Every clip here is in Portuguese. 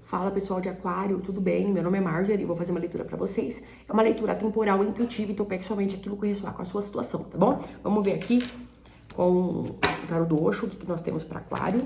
Fala pessoal de Aquário, tudo bem? Meu nome é Marjorie e vou fazer uma leitura pra vocês. É uma leitura temporal e intuitiva, então pegue somente aquilo que ressoar com a sua situação, tá bom? Vamos ver aqui com o tarô do Osho, o que nós temos para Aquário.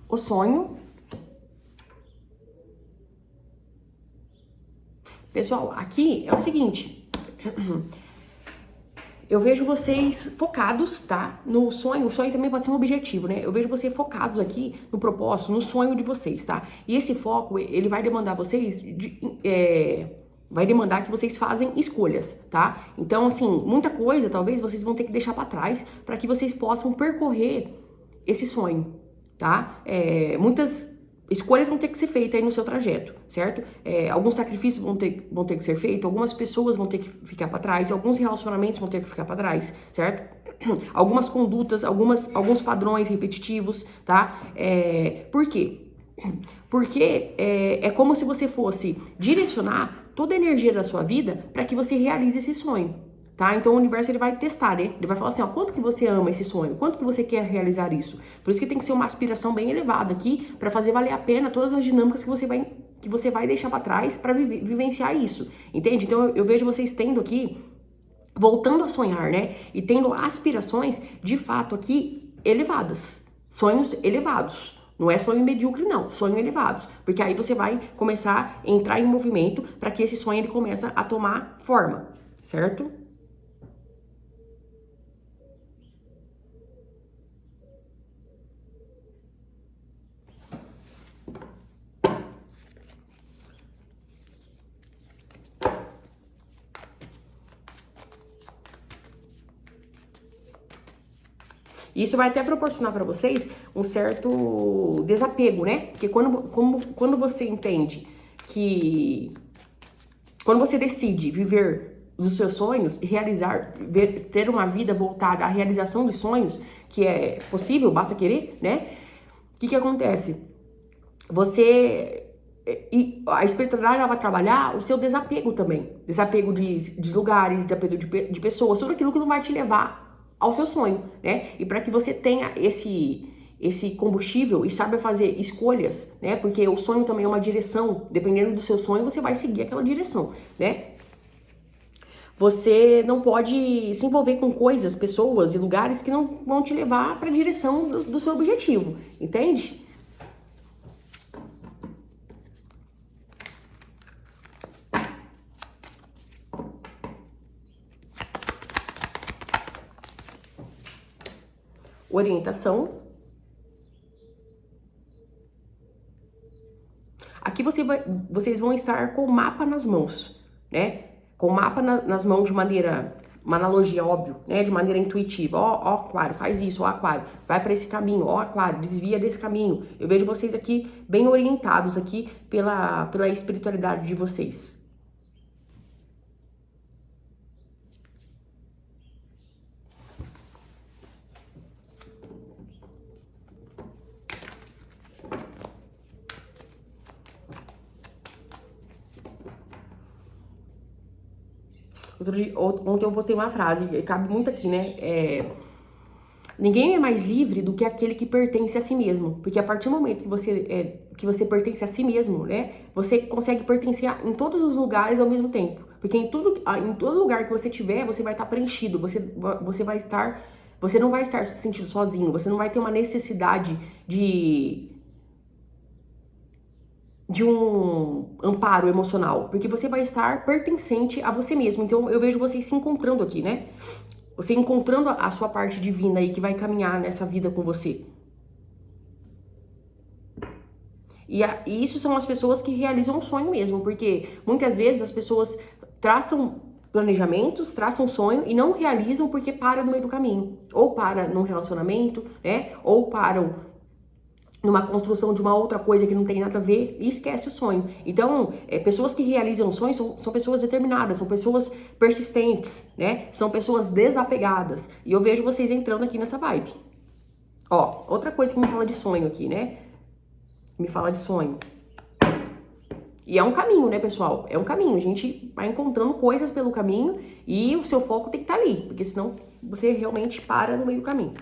O sonho. Pessoal, aqui é o seguinte. Eu vejo vocês focados, tá? No sonho. O sonho também pode ser um objetivo, né? Eu vejo vocês focados aqui no propósito, no sonho de vocês, tá? E esse foco, ele vai demandar vocês vai demandar que vocês fazem escolhas, tá? Então, assim, muita coisa talvez vocês vão ter que deixar para trás para que vocês possam percorrer esse sonho, tá? Muitas escolhas vão ter que ser feitas aí no seu trajeto, certo? Alguns sacrifícios vão ter que ser feitos, algumas pessoas vão ter que ficar para trás, alguns relacionamentos vão ter que ficar para trás, certo? Algumas condutas, alguns padrões repetitivos, tá? Por quê? Porque é como se você fosse direcionar toda a energia da sua vida para que você realize esse sonho, tá? Então o universo ele vai testar, né? Ele vai falar assim, ó, quanto que você ama esse sonho? Quanto que você quer realizar isso? Por isso que tem que ser uma aspiração bem elevada aqui para fazer valer a pena todas as dinâmicas que você vai deixar para trás para vivenciar isso, entende? Então eu vejo vocês tendo aqui, voltando a sonhar, né? E tendo aspirações de fato aqui elevadas, sonhos elevados. Não é sonho medíocre, não. Sonho elevados. Porque aí você vai começar a entrar em movimento para que esse sonho ele comece a tomar forma, certo? Isso vai até proporcionar para vocês um certo desapego, né? Porque quando você entende que... Quando você decide viver dos seus sonhos, ter uma vida voltada à realização dos sonhos, que é possível, basta querer, né? O que acontece? A espiritualidade ela vai trabalhar o seu desapego também. Desapego de lugares, desapego de pessoas, tudo aquilo que não vai te levar ao seu sonho, né? E para que você tenha esse combustível e saiba fazer escolhas, né? Porque o sonho também é uma direção. Dependendo do seu sonho, você vai seguir aquela direção, né? Você não pode se envolver com coisas, pessoas e lugares que não vão te levar para a direção do seu objetivo, entende? Orientação. Aqui vocês vão estar com o mapa nas mãos, né? Com o mapa nas mãos de maneira, uma analogia, óbvio, né? De maneira intuitiva. Ó, Aquário, faz isso, ó, Aquário, vai para esse caminho, ó, Aquário, desvia desse caminho. Eu vejo vocês aqui bem orientados aqui pela espiritualidade de vocês. Ontem eu postei uma frase, cabe muito aqui, né? Ninguém é mais livre do que aquele que pertence a si mesmo. Porque a partir do momento que você pertence a si mesmo, né? Você consegue pertencer em todos os lugares ao mesmo tempo. Porque em todo lugar que você tiver, você vai estar preenchido. Você não vai estar se sentindo sozinho. Você não vai ter uma necessidade de um amparo emocional, porque você vai estar pertencente a você mesmo. Então eu vejo vocês se encontrando aqui, né? Você encontrando a sua parte divina aí que vai caminhar nessa vida com você. E isso são as pessoas que realizam o sonho mesmo, porque muitas vezes as pessoas traçam planejamentos, traçam sonho e não realizam porque param no meio do caminho. Ou para num relacionamento, né? Ou param numa construção de uma outra coisa que não tem nada a ver e esquece o sonho. Então, pessoas que realizam sonhos são pessoas determinadas, são pessoas persistentes, né? São pessoas desapegadas. E eu vejo vocês entrando aqui nessa vibe. Ó, outra coisa que me fala de sonho aqui, né? Me fala de sonho. E é um caminho, né, pessoal? É um caminho. A gente vai encontrando coisas pelo caminho e o seu foco tem que estar ali, porque senão você realmente para no meio do caminho.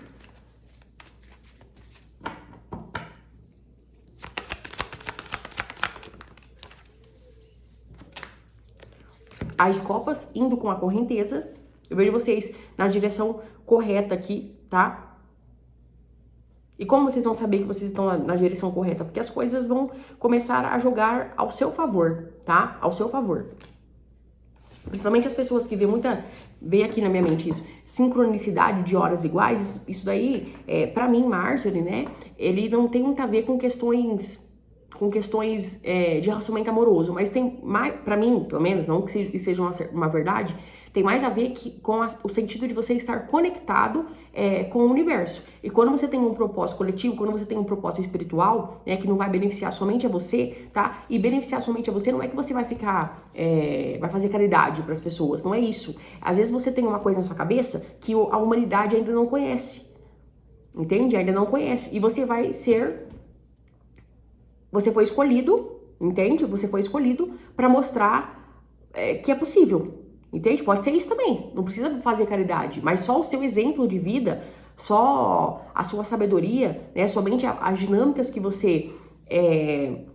As de copas indo com a correnteza. Eu vejo vocês na direção correta aqui, tá? E como vocês vão saber que vocês estão na direção correta? Porque as coisas vão começar a jogar ao seu favor, tá? Ao seu favor. Principalmente as pessoas que vê aqui na minha mente isso, sincronicidade de horas iguais, isso daí, pra mim, Marjorie, né? Ele não tem muito a ver com questões de relacionamento amoroso, mas tem mais, pra mim, pelo menos, não que isso seja uma verdade, tem mais a ver com o sentido de você estar conectado com o universo. E quando você tem um propósito coletivo, quando você tem um propósito espiritual, né, que não vai beneficiar somente a você, tá? E beneficiar somente a você não é que você vai ficar, vai fazer caridade para as pessoas, não é isso. Às vezes você tem uma coisa na sua cabeça que a humanidade ainda não conhece, entende? Ainda não conhece. E você vai ser... Você foi escolhido, entende? Você foi escolhido para mostrar que é possível, entende? Pode ser isso também, não precisa fazer caridade, mas só o seu exemplo de vida, só a sua sabedoria, né? Somente as dinâmicas que você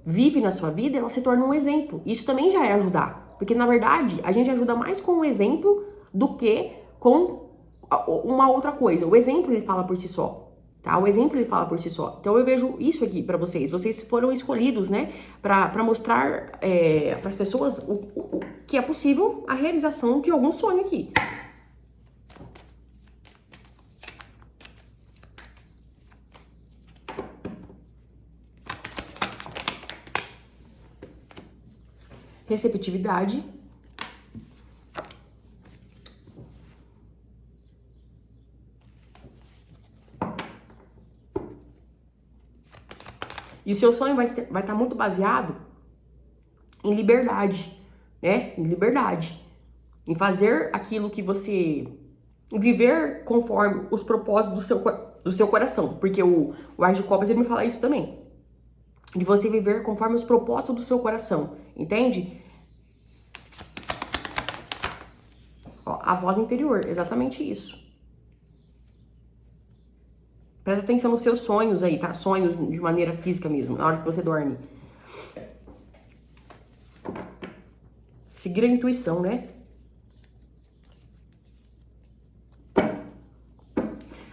vive na sua vida, ela se torna um exemplo. Isso também já é ajudar, porque na verdade a gente ajuda mais com o exemplo do que com uma outra coisa. O exemplo ele fala por si só. Tá? O exemplo ele fala por si só. Então eu vejo isso aqui pra vocês. Vocês foram escolhidos, né? Pra mostrar pras pessoas o que é possível a realização de algum sonho aqui. Receptividade. E o seu sonho vai estar muito baseado em liberdade, né? Em liberdade. Em fazer aquilo que você... Em viver conforme os propósitos do seu coração. Porque o As de Copas, ele me fala isso também. De você viver conforme os propósitos do seu coração. Entende? Ó, a voz interior, exatamente isso. Presta atenção nos seus sonhos aí, tá? Sonhos de maneira física mesmo, na hora que você dorme. Seguir a intuição, né?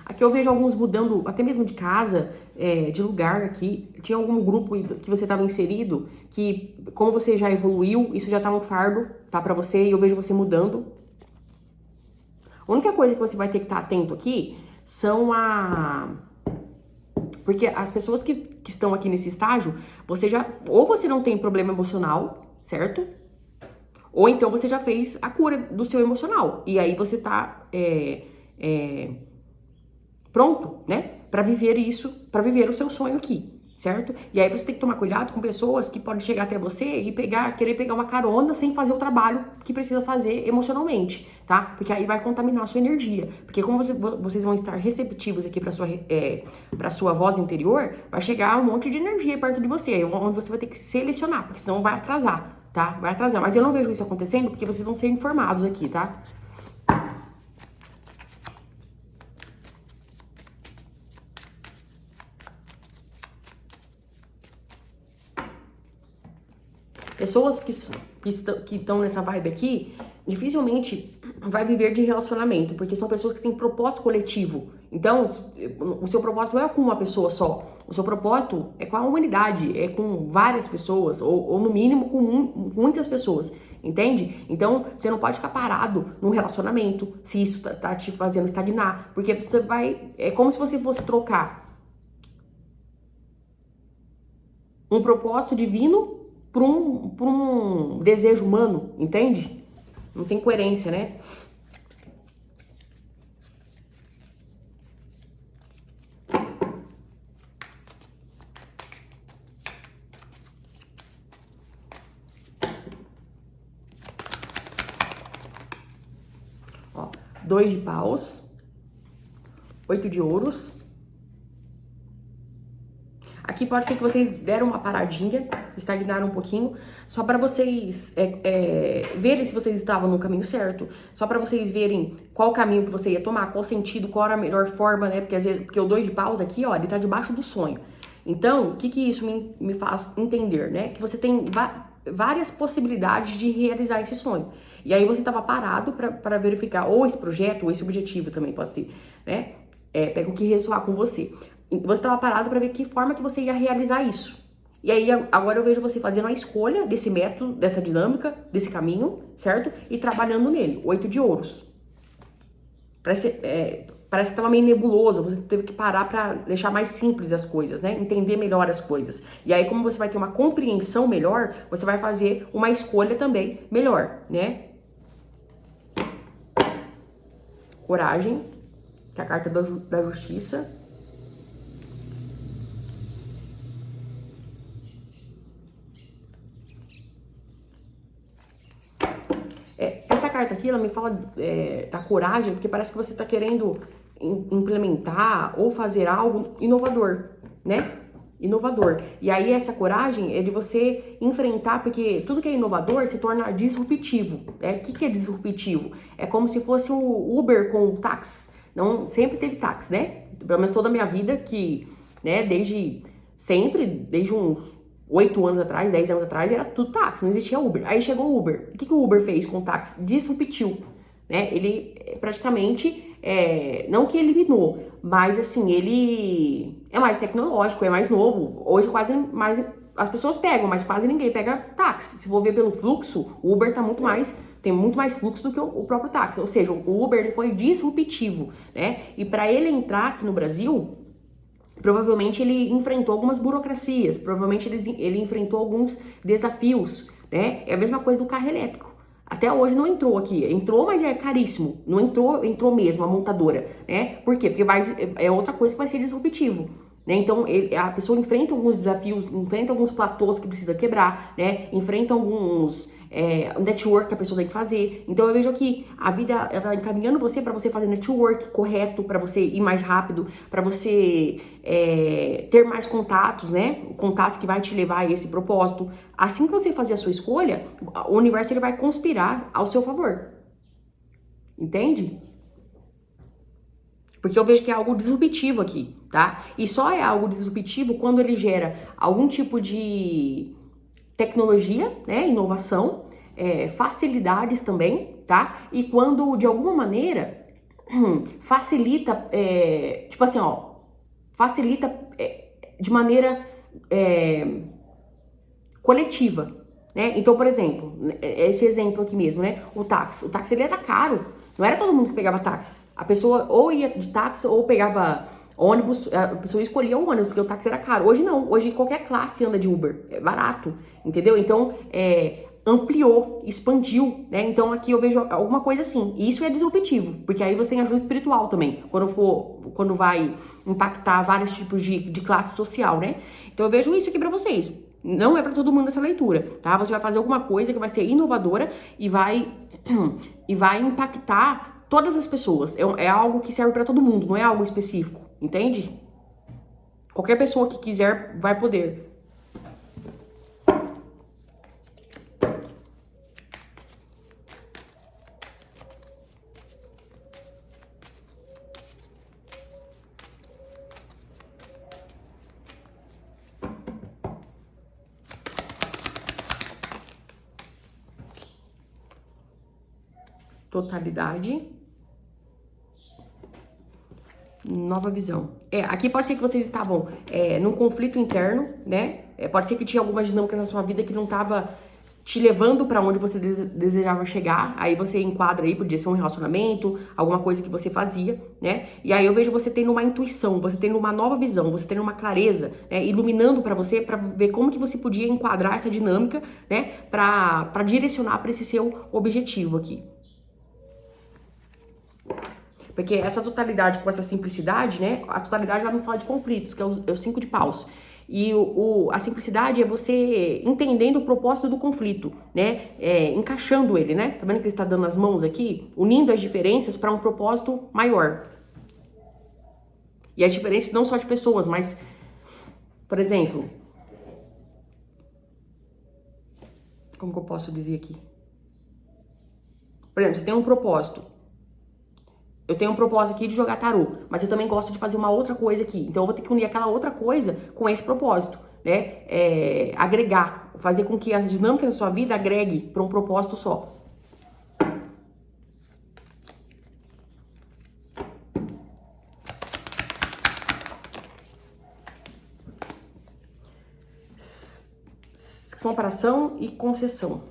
Aqui eu vejo alguns mudando, até mesmo de casa, de lugar aqui. Tinha algum grupo que você estava inserido, que como você já evoluiu, isso já tá um fardo, tá? Pra você, e eu vejo você mudando. A única coisa que você vai ter que estar atento aqui são Porque as pessoas que estão aqui nesse estágio, ou você não tem problema emocional, certo? Ou então você já fez a cura do seu emocional. E aí você tá pronto, né? Pra viver isso, pra viver o seu sonho aqui, certo? E aí você tem que tomar cuidado com pessoas que podem chegar até você e querer pegar uma carona sem fazer o trabalho que precisa fazer emocionalmente, tá? Porque aí vai contaminar a sua energia. Porque como vocês vão estar receptivos aqui pra sua voz interior, vai chegar um monte de energia perto de você, onde você vai ter que selecionar, porque senão vai atrasar, tá? Vai atrasar. Mas eu não vejo isso acontecendo porque vocês vão ser informados aqui, tá? Pessoas que estão nessa vibe aqui, dificilmente vai viver de relacionamento, porque são pessoas que têm propósito coletivo. Então, o seu propósito não é com uma pessoa só. O seu propósito é com a humanidade, é com várias pessoas, ou no mínimo com muitas pessoas, entende? Então, você não pode ficar parado num relacionamento, se isso tá te fazendo estagnar, porque você vai... É como se você fosse trocar um propósito divino por um desejo humano, entende? Não tem coerência, né? 2 de paus, 8 de ouros. Aqui pode ser que vocês deram uma paradinha, estagnaram um pouquinho, só para vocês verem se vocês estavam no caminho certo, só para vocês verem qual caminho que você ia tomar, qual sentido, qual era a melhor forma, né? Porque às vezes, porque o 2 de paus aqui, ó, ele tá debaixo do sonho. Então, o que isso me faz entender, né? Que você tem várias possibilidades de realizar esse sonho. E aí você estava parado para verificar ou esse projeto ou esse objetivo também pode ser, né? Pega o que ressoar com você. Você estava parado para ver que forma que você ia realizar isso. E aí agora eu vejo você fazendo a escolha desse método, dessa dinâmica, desse caminho, certo? E trabalhando nele. 8 de ouros. Parece que estava meio nebuloso, você teve que parar para deixar mais simples as coisas, né? Entender melhor as coisas. E aí, como você vai ter uma compreensão melhor, você vai fazer uma escolha também melhor, né? Coragem, que é a carta da justiça. Essa carta aqui, ela me fala da coragem, porque parece que você está querendo implementar ou fazer algo inovador, né? Inovador. E aí essa coragem é de você enfrentar, porque tudo que é inovador se torna disruptivo. O que é disruptivo? É como se fosse o Uber com o táxi. Não, sempre teve táxi, né? Pelo menos toda a minha vida, que, né, desde uns 8 anos atrás, 10 anos atrás, era tudo táxi, não existia Uber. Aí chegou o Uber. O que o Uber fez com o táxi? Disruptiu, né? Ele praticamente, não que eliminou, mas assim, ele é mais tecnológico, é mais novo. Hoje quase mais as pessoas pegam, mas quase ninguém pega táxi. Se for ver pelo fluxo, o Uber tem muito mais fluxo do que o próprio táxi. Ou seja, o Uber ele foi disruptivo, né? E para ele entrar aqui no Brasil, provavelmente ele enfrentou algumas burocracias, provavelmente ele enfrentou alguns desafios, né? É a mesma coisa do carro elétrico. Até hoje não entrou aqui. Entrou, mas é caríssimo. Não entrou mesmo a montadora, né? Por quê? Porque é outra coisa que vai ser disruptivo, né? Então, a pessoa enfrenta alguns desafios, enfrenta alguns platôs que precisa quebrar, né? Enfrenta alguns network que a pessoa tem que fazer. Então eu vejo que a vida ela tá encaminhando você para você fazer network correto, para você ir mais rápido, para você ter mais contatos, né? O contato que vai te levar a esse propósito. Assim que você fazer a sua escolha, o universo ele vai conspirar ao seu favor. Entende? Porque eu vejo que é algo disruptivo aqui, tá? E só é algo disruptivo quando ele gera algum tipo de tecnologia, né, inovação, facilidades também, tá? E quando, de alguma maneira, facilita, tipo assim, ó, facilita de maneira coletiva, né? Então, por exemplo, esse exemplo aqui mesmo, né, o táxi ele era caro, não era todo mundo que pegava táxi. A pessoa ou ia de táxi ou pegava ônibus, a pessoa escolhia o ônibus, porque o táxi era caro. Hoje não, hoje qualquer classe anda de Uber, é barato, entendeu? Então, ampliou, expandiu, né? Então aqui eu vejo alguma coisa assim, e isso é disruptivo, porque aí você tem ajuda espiritual também, quando vai impactar vários tipos de classe social, né? Então eu vejo isso aqui pra vocês. Não é pra todo mundo essa leitura, tá? Você vai fazer alguma coisa que vai ser inovadora e vai impactar todas as pessoas. É algo que serve pra todo mundo, não é algo específico. Entende? Qualquer pessoa que quiser vai poder. Totalidade. Nova visão. Aqui pode ser que vocês estavam num conflito interno, né? Pode ser que tinha alguma dinâmica na sua vida que não estava te levando para onde você desejava chegar. Aí você enquadra aí, podia ser um relacionamento, alguma coisa que você fazia, né? E aí eu vejo você tendo uma intuição, você tendo uma nova visão, você tendo uma clareza, né? Iluminando para você, para ver como que você podia enquadrar essa dinâmica, né? Para direcionar para esse seu objetivo aqui. Porque essa totalidade com essa simplicidade, né? A totalidade ela me fala de conflitos, que é o 5 de paus. E a simplicidade é você entendendo o propósito do conflito, né? Encaixando ele, né? Tá vendo que ele está dando as mãos aqui? Unindo as diferenças para um propósito maior. E as diferenças não só de pessoas, mas, por exemplo, como que eu posso dizer aqui? Por exemplo, você tem um propósito. Eu tenho um propósito aqui de jogar tarô, mas eu também gosto de fazer uma outra coisa aqui. Então eu vou ter que unir aquela outra coisa com esse propósito, né? Agregar, fazer com que as dinâmicas da sua vida agregue para um propósito só. Comparação e concessão.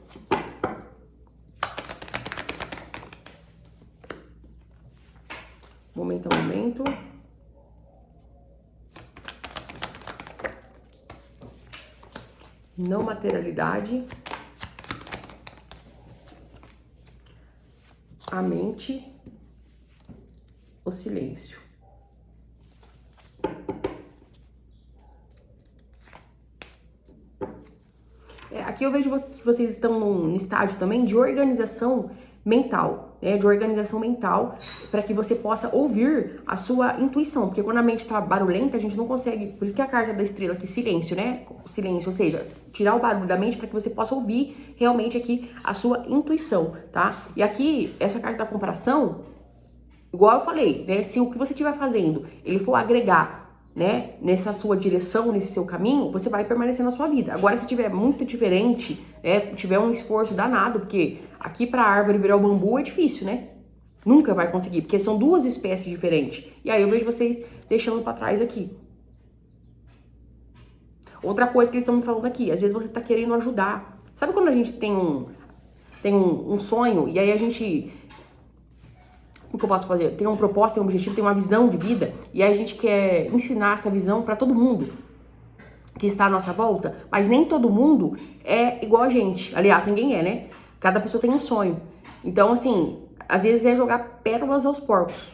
Momento a momento. Não materialidade. A mente. O silêncio. Aqui eu vejo que vocês estão num estágio também de organização mental, né? De organização mental para que você possa ouvir a sua intuição, porque quando a mente tá barulhenta, a gente não consegue, por isso que a carta da estrela aqui, silêncio, né? Silêncio, ou seja, tirar o barulho da mente para que você possa ouvir realmente aqui a sua intuição, tá? E aqui, essa carta da comparação, igual eu falei, né? Se o que você estiver fazendo, ele for agregar, né, nessa sua direção, nesse seu caminho, você vai permanecer na sua vida. Agora, se tiver muito diferente, né, tiver um esforço danado, porque aqui pra árvore virar o bambu é difícil, né? Nunca vai conseguir, porque são duas espécies diferentes. E aí eu vejo vocês deixando pra trás aqui. Outra coisa que eles estão me falando aqui, às vezes você tá querendo ajudar. Sabe quando a gente tem um sonho e aí a gente... O que eu posso fazer? Tem um propósito, tem um objetivo, tem uma visão de vida e a gente quer ensinar essa visão para todo mundo que está à nossa volta, mas nem todo mundo é igual a gente. Aliás, ninguém é, né? Cada pessoa tem um sonho. Então, assim, às vezes é jogar pérolas aos porcos.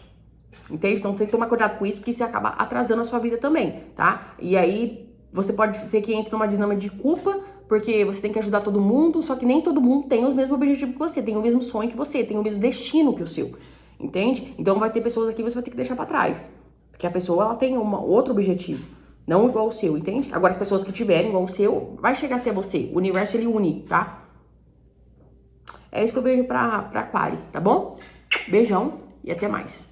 Entende? Então tem que tomar cuidado com isso, porque isso acaba atrasando a sua vida também, tá? E aí você pode ser que entre numa dinâmica de culpa, porque você tem que ajudar todo mundo, só que nem todo mundo tem o mesmo objetivo que você, tem o mesmo sonho que você, tem o mesmo destino que o seu. Entende? Então vai ter pessoas aqui que você vai ter que deixar pra trás. Porque a pessoa, ela tem outro objetivo. Não igual o seu, entende? Agora as pessoas que tiverem igual o seu, vai chegar até você. O universo, ele une, tá? É isso que eu vejo pra Aquário, tá bom? Beijão e até mais.